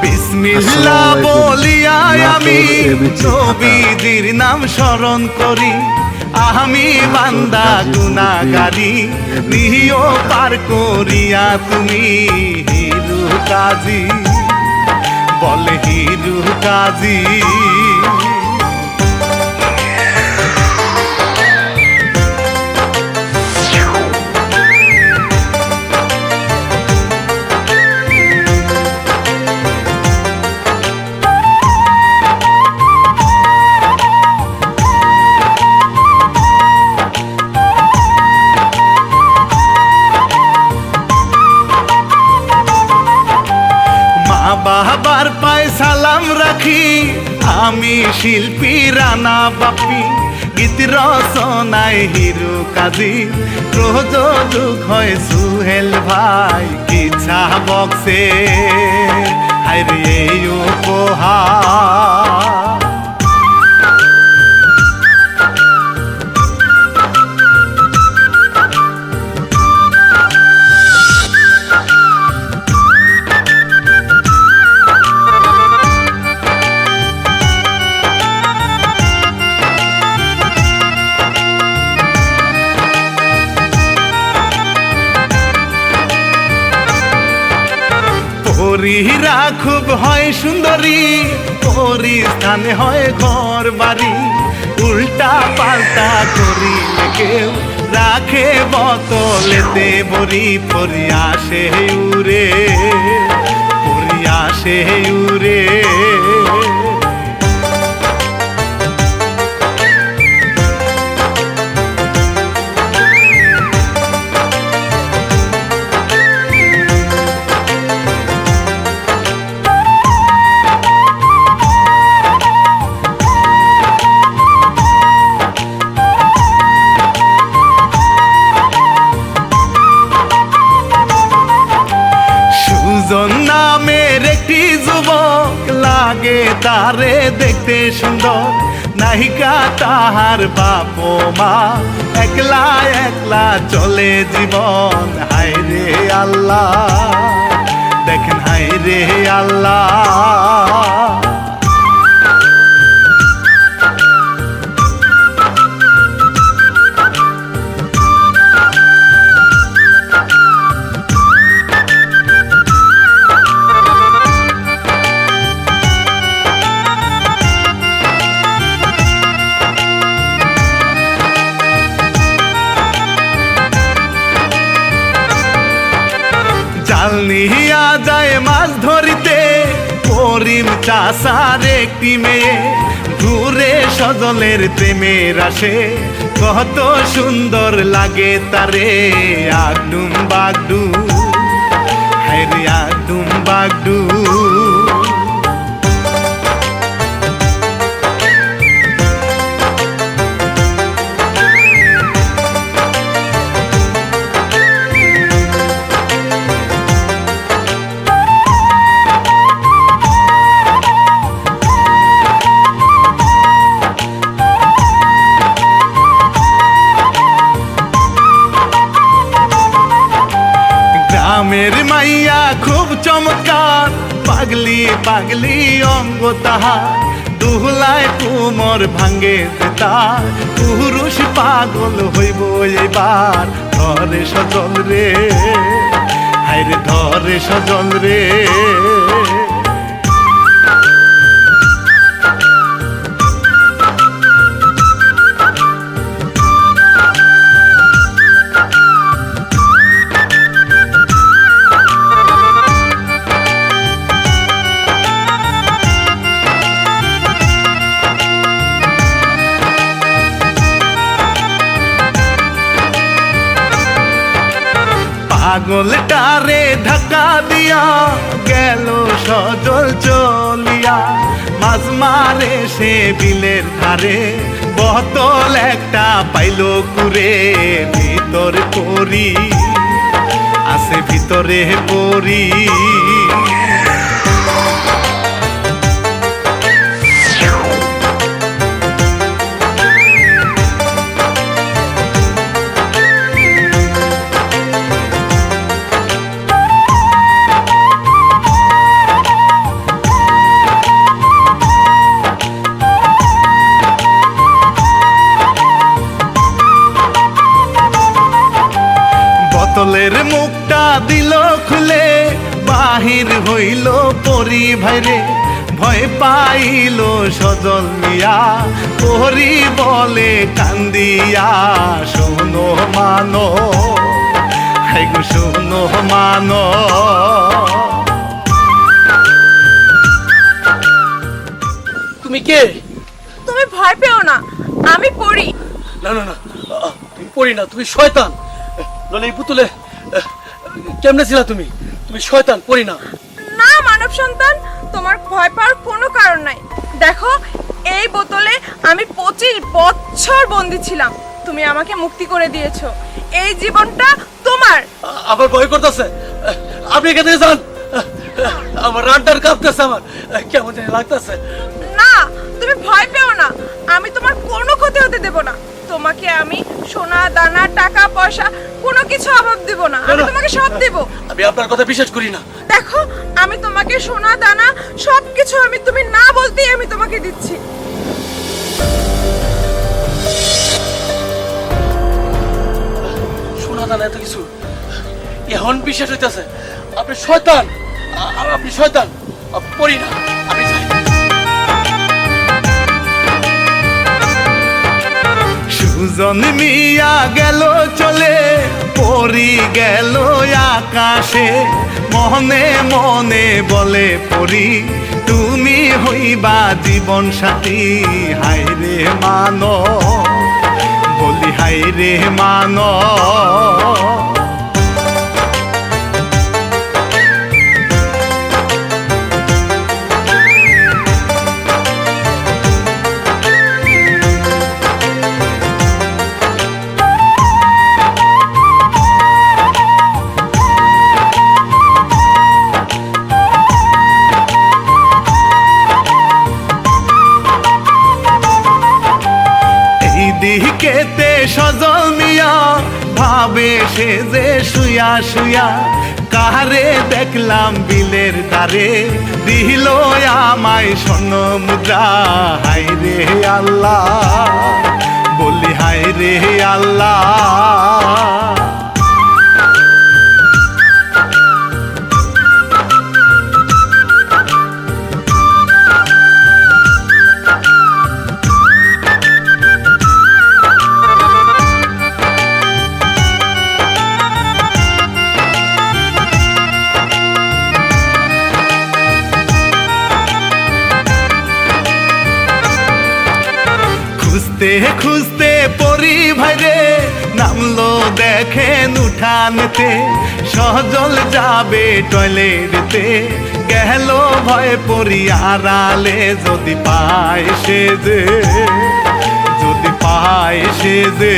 বিসমিল্লাহ বলিয়া আমি নবীজির নাম স্মরণ করি। আমি বান্দা গুনাহগারি, নিও পার করিয়া তুমি হিরু কাজী, বলে হিরু কাজী। বাবার পায়ে সালাম রাখি, আমি শিল্পী রানা বাপি। গীত রচনায় হিরু কাজী, প্রযোজক হয় সুহেল ভাই। কিচ্ছা বক্সে হায়রে এই উপহার। পরীরা খুব হয় সুন্দরী, পরিস্থানে হয় ঘর বাড়ি। উল্টা পাল্টা করিলে কেউ রাখে বোতলেতে বড়ি। পরিয়া সে উড়ে, পরিয়া সে উড়ে। নামের একটি যুবক লাগে তারে দেখতে সুন্দর। নাহিকা তাহার বাপ মা, একলা একলা চলে জীবন। হায় রে আল্লাহ, দেখেন হায় রে আল্লাহ। জাল নিয়া যায় মাছ ধরিতে, করিম চাষার একটি মেয়ে। ঘুরে সজলের প্রেমের আসে, কত সুন্দর লাগে তারে। আগডুম বাগডু, হায় রে আগডুম বাগডু। গ্রামের মাইয়া খুব চমৎকার, পাগলি পাগলি অঙ্গ তাহার। দুহলায় কুমর ভাঙ্গে তার, পুরুষ পাগল হইব এবার। ধরে সজল রে, হায় রে ধরে সজল রে। পাগলটারে ধাক্কা দিয়া গেল সজল চলিয়া। মাছ মারে সে বিলের ধারে, বোতল একটা পাইল কুরে। ভিতরে পড়ি আছে, ভিতরে পড়ি। দিল খুলে বাহির হইল পরি ভাইরে ভয় পাইল সজল মিয়া পরি বলে কান্দিয়া শোনো মানো হাই গো শোনো মানো। তুমি কে? তুমি ভয় পেও না, আমি পড়ি। না না না, তুমি পড়ি না, তুমি শয়তান। নলে এই পুতুলে কেমনে ছিলা তুমি? তুমি শয়তান, পড়ি না। না মানব সন্তান, তোমার ভয় পাওয়ার কোনো কারণ নাই। দেখো, এই বোতলে আমি 25 বছর বন্দি ছিলাম, তুমি আমাকে মুক্তি করে দিয়েছো। এই জীবনটা তোমার। আমার ভয় করতেছে, আপনি এখান থেকে যান। আমার রানটার কাঁপতেছে, আমার কেমন জানি লাগতেছে। না, তুমি ভয় পেও না, আমি তোমার কোনো ক্ষতি হতে দেব না। তোমাকে আমি সোনা দানা টাকা পয়সা কোনো কিছু অভাব দেব না, আমি তোমাকে সব দেব। আমি আপনার কথা বিশ্বাস করি না। দেখো, আমি তোমাকে সোনা দানা সবকিছু আমি তুমি না বলতেই আমি তোমাকে দিচ্ছি। সোনা দানা এত কিছু এখন বিশ্বাস হইতেছে। আপনি শয়তান, আপনি শয়তান। পড়ি না, আমি যাই। সুজন মিয়া গেল চলে পরি গেল আকাশে মনে মনে বলে পরি তুমি হইবা জীবন সাথী। হায়রে মানো বলি হায়রে মানো। দিকেতে সজল মিয়া ভাবে সে যে শুয়া শুয়া কারে দেখলাম বিলের দ্বারে দিল আমায় স্বর্ণ মুদ্রা। হায় রে আল্লাহ বলি হায় রে আল্লাহ। খুঁজতে খুঁজতে পরি ভাইরে নামলো দেখেন উঠানেতে সজল যাবে টয়লেটে গেল ভয় পরি আড়ালে যদি পায় সে যে যদি পায় সে যে।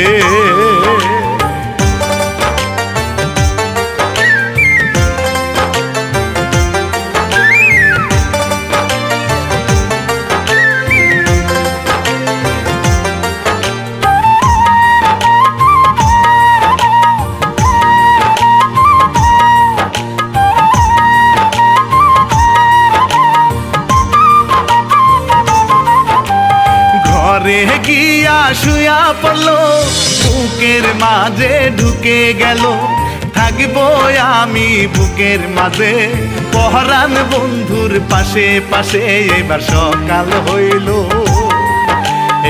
ঘরে গিয়া শুয়া পড়লো বুকের মাঝে ঢুকে গেল থাকবো আমি বুকের মাঝে পহরান বন্ধুর পাশে পাশে। এইবার সকাল হইল,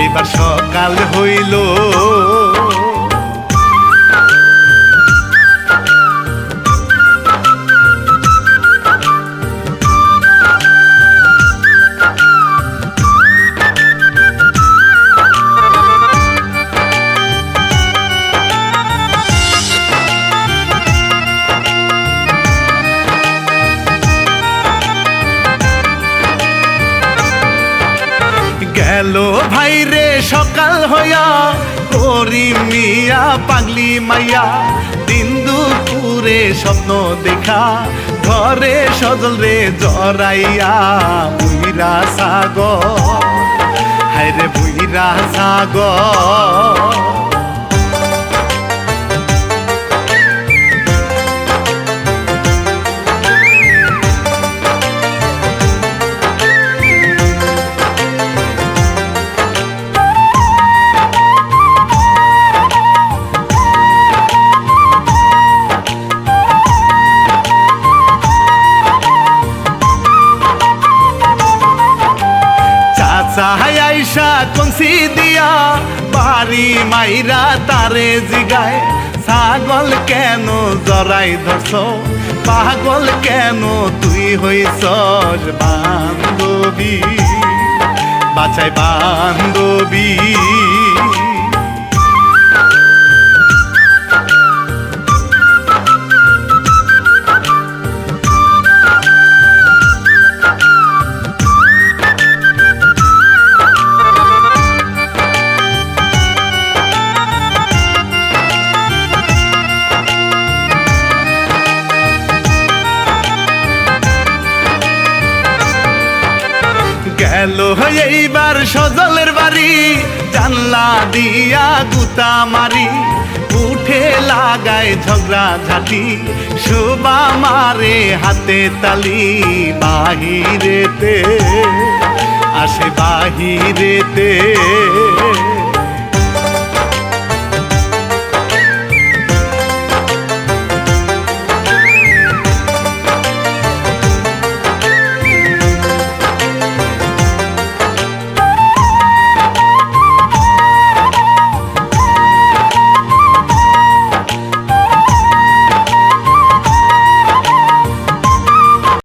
এইবার সকাল হইল। গেল ভাইরে সকাল হইয়া করিম মিয়া পাগলি মাইয়া দিন দুপুরে স্বপ্ন দেখা ঘরে সজল রে জড়াইয়া বুইরা সাগর। হায়রে বুইরা সাগর। বাসায় আইসা কনসি দিয়া বাড়ি মাইরা তারে জিগায় ছাগল কেন জরাই ধরছ পাগল কেন তুই হইছস বান্ধবী বাছাই বান্ধবী গেল এইবার সজলের বাড়ি জানলা দিয়া গুতা মারি উঠে লাগায় ঝগড়া ঝাঁটি শোভা মারে হাতে তালি বাহিরেতে আসে বাহিরেতে